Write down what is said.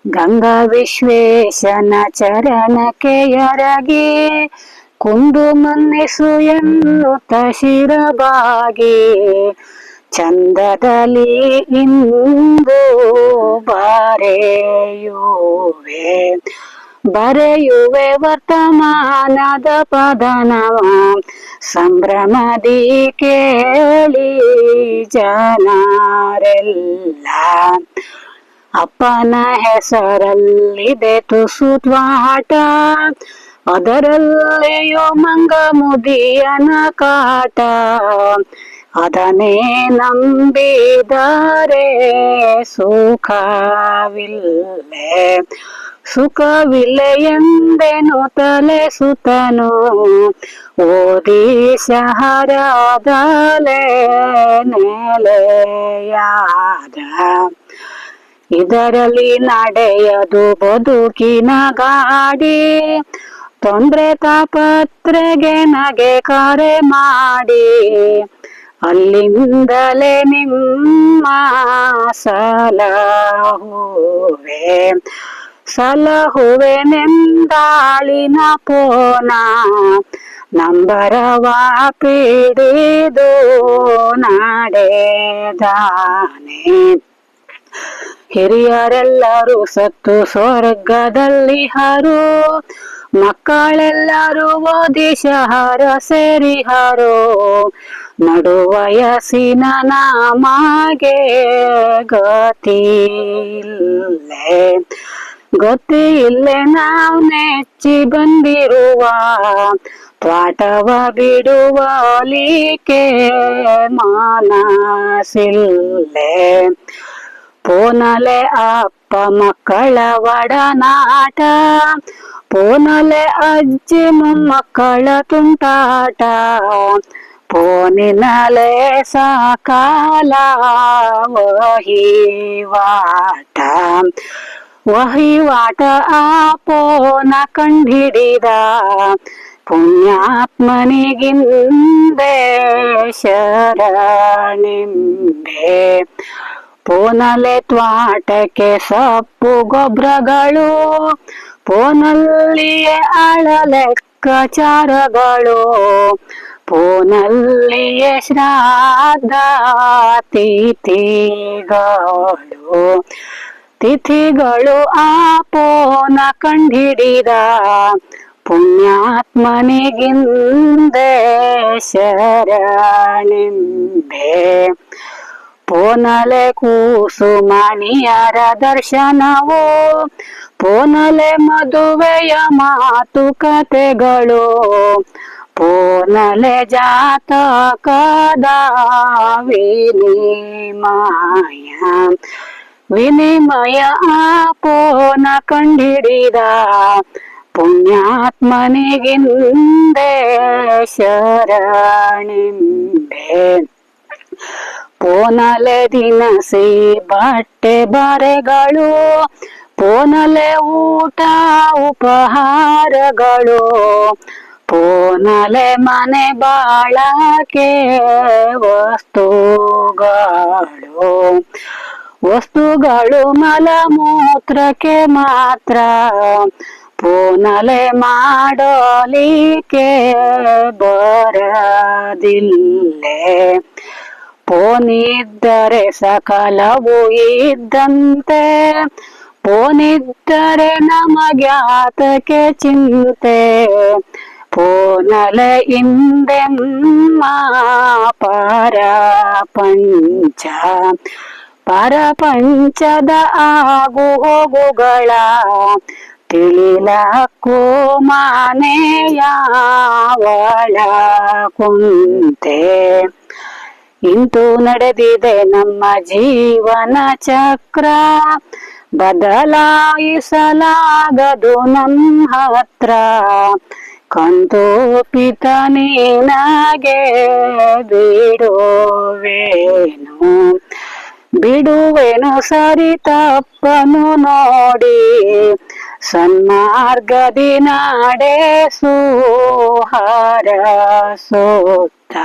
ಗಂಗಾ ವಿಶ್ವೇಶನ ಚರಣಕ್ಕೆ ಎರಗಿ ಕುಂದು ಮನ್ನಿಸು ಎನ್ನುತ್ತ ಶಿರಬಾಗಿ ಚಂದದಲ್ಲಿ ಇಂದು ಬರೆಯುವೆ ವರ್ತಮಾನದ ಪದನವ ಸಂಭ್ರಮದಿ ಕೇಳಿ ಜನರೆಲ್ಲ. ಅಪ್ಪನ ಹೆಸರಲ್ಲಿದೆ ತುಸು ತ್ವಾಟ, ಅದರಲ್ಲಿಯೋ ಮಂಗ ಮುದಿಯನ ಕಾಟ. ಅದನ್ನೇ ನಂಬಿದರೆ ಸುಖವಿಲ್ಲ ಎಂದೆನು ತಲೆ ಸುತನು ಓದಿ ಶಹರದಲೆ ನೆಲೆಯಾದ. ಇದರಲ್ಲಿ ನಡೆಯದು ಬದುಕಿನ ಗಾಡಿ, ತೊಂದ್ರೆ ತಾಪತ್ರೆಗೆ ನಗೆ ಕರೆ ಮಾಡಿ ಅಲ್ಲಿಂದಲೇ ನಿಮ್ಮ ಸಲಹುವೆನೆಂದಾಳಿನ ಪೋನ ನಂಬರವ ಪಿಡಿದು ನಡೆದಾನೆ. ಹಿರಿಯರೆಲ್ಲರೂ ಸತ್ತು ಸ್ವರ್ಗದಲ್ಲಿ ಹರು, ಮಕ್ಕಳೆಲ್ಲರೂ ಓದಿ ಶಹರ ಸೇರಿಹರು. ನಡುವಯಸ್ಸಿನ ನಮಗೆ ಗೊತ್ತಿಲ್ಲೇ ನಾವು ನೆಚ್ಚಿ ಬಂದಿರುವ ತ್ವಾಟವ ಬಿಡುವಲಿಕೆ ಮನಸ್ಸಿಲ್ಲೇ. ಪೋನಲೆ ಅಪ್ಪ ಮಕ್ಕಳ ಒಡನಾಟ, ಪೋನಲೆ ಅಜ್ಜಿ ಮೊಮ್ಮಕ್ಕಳ ತುಂಟಾಟ. ಪೋನಿನಲೆ ಸಕಾಲ ವಹಿವಾಟ ಆ ಪೋನ ಕಂಡಿಡಿದ ಪುಣ್ಯಾತ್ಮನಿಗಿಂದೆ ಶರಣೆಂಬೆ. ಪೋನಲೆ ತ್ವಾಟಕ್ಕೆ ಸೊಪ್ಪು ಗೊಬ್ಬರಗಳು, ಪೋನಲ್ಲಿಯೇ ಲೆಕ್ಕಾಚಾರಗಳು, ಪೋನಲ್ಲಿಯೇ ಶ್ರಾದ್ದ ತಿಥಿಗಳು ಆ ಪೋನ ಕಂಡಿಡಿದ ಪುಣ್ಯಾತ್ಮನಿಗಿಂದೆ ಶರಣೆಂಬೆ. ಪೋನಲೆ ಕೂಸುಮಣಿಯರ ದರ್ಶನವು, ಪೋನಲೆ ಮದುವೆಯ ಮಾತುಕತೆಗಳು, ಪೋನಲೆ ಜಾತಕದ ವಿನಿಮಯ ಆ ಪೋನ ಕಂಡಿಡಿದ ಪುಣ್ಯಾತ್ಮನಿಗಿಂದೆ ಶರಣೆಂಬೆ. ಪೋನಲೆ ದಿನಸಿ ಬಟ್ಟೆ ಬರೆಗಳು, ಪೋನಲೆ ಊಟ ಉಪಹಾರಗಳು, ಪೋನಲೆ ಮನೆ ಬಾಳಕೆ ವಸ್ತುಗಳು ಮಲಮೂತ್ರಕ್ಕೆ ಮಾತ್ರ ಪೋನಲೆ ಮಾಡೋಲಿಕೆ ಬರದಿಲ್ಲೇ. ಪೋನಿದ್ದರೆ ಸಕಲವು ಇದ್ದಂತೆ, ಪೋನಿದ್ದರೆ ನಮಗ್ಯಾತಕ್ಕೆ ಚಿಂತೆ. ಪೋನಲೆ ಇಂದೆಮ್ಮ ಪರಪಂಚದ ಆಗು ಹೋಗುಗಳ ತಿಳಿಲಕ್ಕೂ ಮನೆಯ ಒಳ ಕುಂತೆ. ಇಂತು ನಡೆದಿದೆ ನಮ್ಮ ಜೀವನ ಚಕ್ರ, ಬದಲಾಯಿಸಲಾಗದು ನಮ್ಮ ಹತ್ರ. ಕಂತೋಪಿತ ನೀನಾಗೆ ಬಿಡುವೆನು ಸರಿ ತಪ್ಪನು ನೋಡಿ, ಸನ್ಮಾರ್ಗದಿ ನಡೆಸು ಹರಸುತ್ತ.